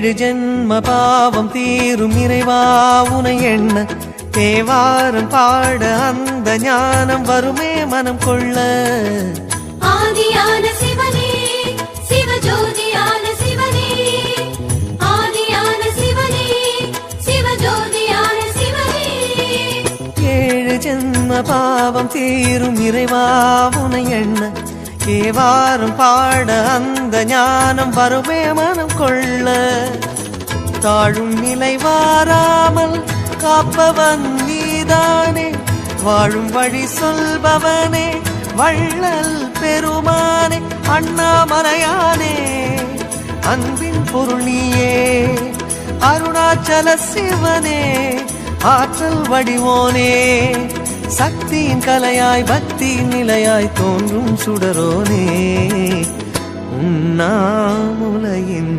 ஏழு ஜென்ம பாவம் தீரும் இறைவா உனை எண்ண தேவாரம் பாட அந்த ஞானம் வருமே மனம் கொள்ள. ஆதியான சிவனே சிவஜோதியான சிவனே, ஆதியான சிவனே சிவஜோதியான சிவனே. ஏழு ஜென்ம பாவம் தீரும் இறைவா உனை எண்ண தேவாரம் பாட அந்த ஞானம் வருமே மனம் கொள்ள. தாழும் நிலை வாராமல் காப்பவன் நீதானே, வாழும் வழி சொல்பவனே வள்ளல் பெருமானே, அண்ணாமலையானே அன்பின் பொருள் நீயே, அருணாச்சல சிவனே ஆற்றல் வடிவோனே, சக்தியின் கலையாய் பக்தியின் நிலையாய் தோன்றும் சுடரோனே, உண்ணாமுலையின்